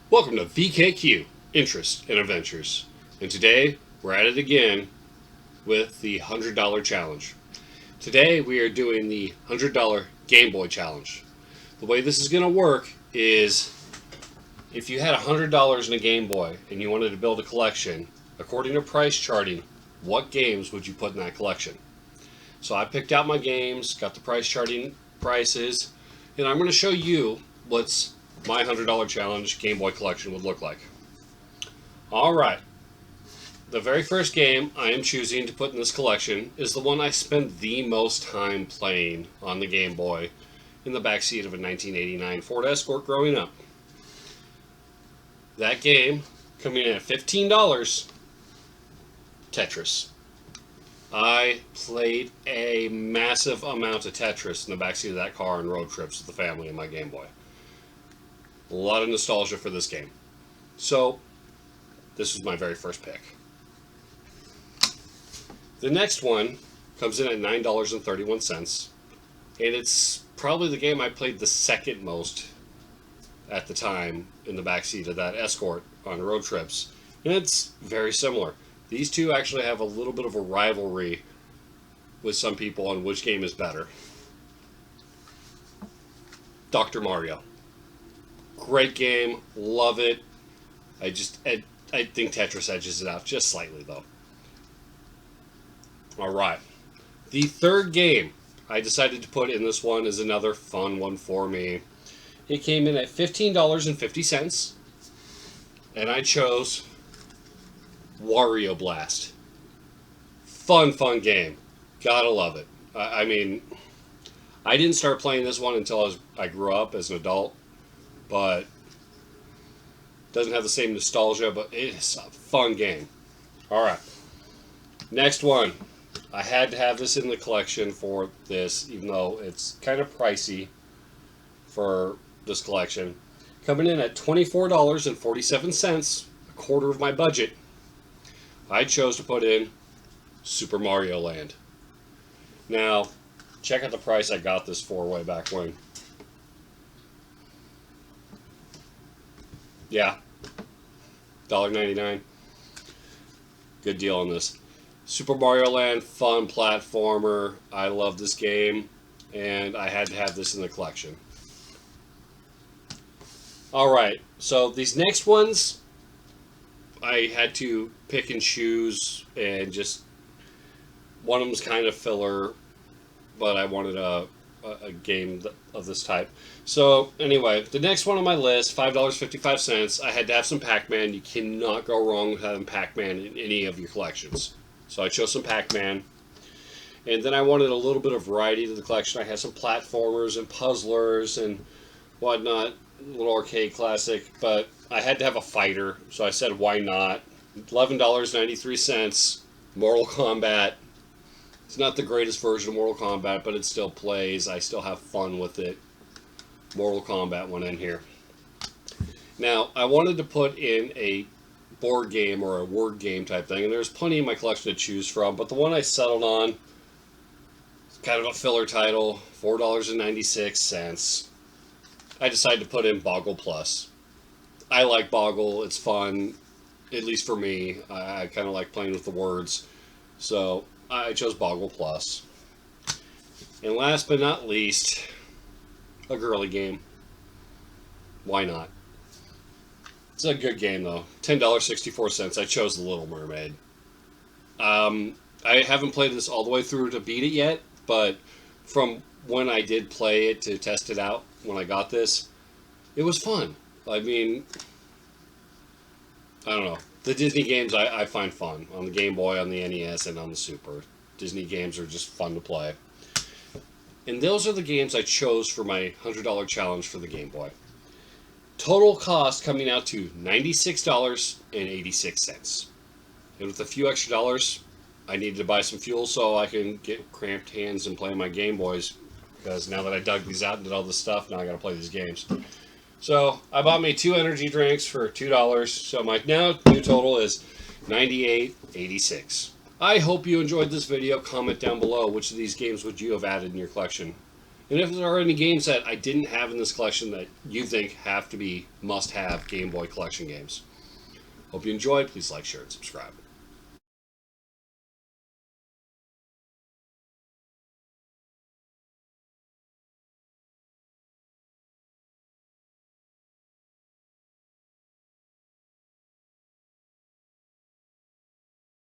Welcome to VKQ, Interests and Adventures. And today we're at it again with the $100 challenge. Today we are doing the $100 Gameboy challenge. The way this is going to work is if you had $100 in a Game Boy and you wanted to build a collection, according to price charting, what games would you put in that collection? So I picked out my games, got the price charting prices, and I'm going to show you what's my $100 challenge Game Boy collection would look like. Alright, the very first game I am choosing to put in this collection is the one I spent the most time playing on the Game Boy in the backseat of a 1989 Ford Escort growing up. That game, coming in at $15, Tetris. I played a massive amount of Tetris in the backseat of that car on road trips with the family and my Game Boy. A lot of nostalgia for this game. So, this was my very first pick. The next one comes in at $9.31, and it's probably the game I played the second most at the time in the backseat of that Escort on road trips. And it's very similar. These two actually have a little bit of a rivalry with some people on which game is better. Dr. Mario. Great game, love it. I think Tetris edges it out just slightly though. Alright. The third game I decided to put in this one is another fun one for me. It came in at $15.50, and I chose Wario Blast. Fun game. Gotta love it. I mean, I didn't start playing this one until I grew up as an adult, but doesn't have the same nostalgia, but it is a fun game. Alright. Next one. I had to have this in the collection for this, even though it's kind of pricey for this collection. Coming in at $24.47, a quarter of my budget, I chose to put in Super Mario Land. Now, check out the price I got this for way back when. Yeah, $1.99. Good deal on this. Super Mario Land, fun platformer. I love this game, and I had to have this in the collection. Alright, so these next ones, I had to pick and choose, and just one of them was kind of filler, but I wanted a game of this type. So anyway, the next one on my list, $5.55. I had to have some Pac-Man. You cannot go wrong with having Pac-Man in any of your collections. So I chose some Pac-Man. And then I wanted a little bit of variety to the collection. I had some platformers and puzzlers and whatnot, a little arcade classic, but I had to have a fighter, so I said why not. $11.93, Mortal Kombat. It's not the greatest version of Mortal Kombat, but it still plays. I still have fun with it. Mortal Kombat went in here. Now, I wanted to put in a board game or a word game type thing, and there's plenty in my collection to choose from, but the one I settled on is kind of a filler title, $4.96. I decided to put in Boggle Plus. I like Boggle. It's fun, at least for me. I kind of like playing with the words, so I chose Boggle Plus. And last but not least, a girly game. Why not? It's a good game though. $10.64. I chose The Little Mermaid. I haven't played this all the way through to beat it yet, but from when I did play it to test it out when I got this, it was fun. I mean, I don't know. The Disney games I find fun on the Game Boy, on the NES, and on the Super. Disney games are just fun to play. And those are the games I chose for my $100 challenge for the Game Boy. Total cost coming out to $96.86. And with a few extra dollars, I needed to buy some fuel so I can get cramped hands and play my Game Boys. Because now that I dug these out and did all this stuff, now I gotta play these games. So I bought me 2 energy drinks for $2. So my now new total is $98.86. I hope you enjoyed this video. Comment down below which of these games would you have added in your collection. And if there are any games that I didn't have in this collection that you think have to be must-have Game Boy collection games. Hope you enjoyed. Please like, share, and subscribe.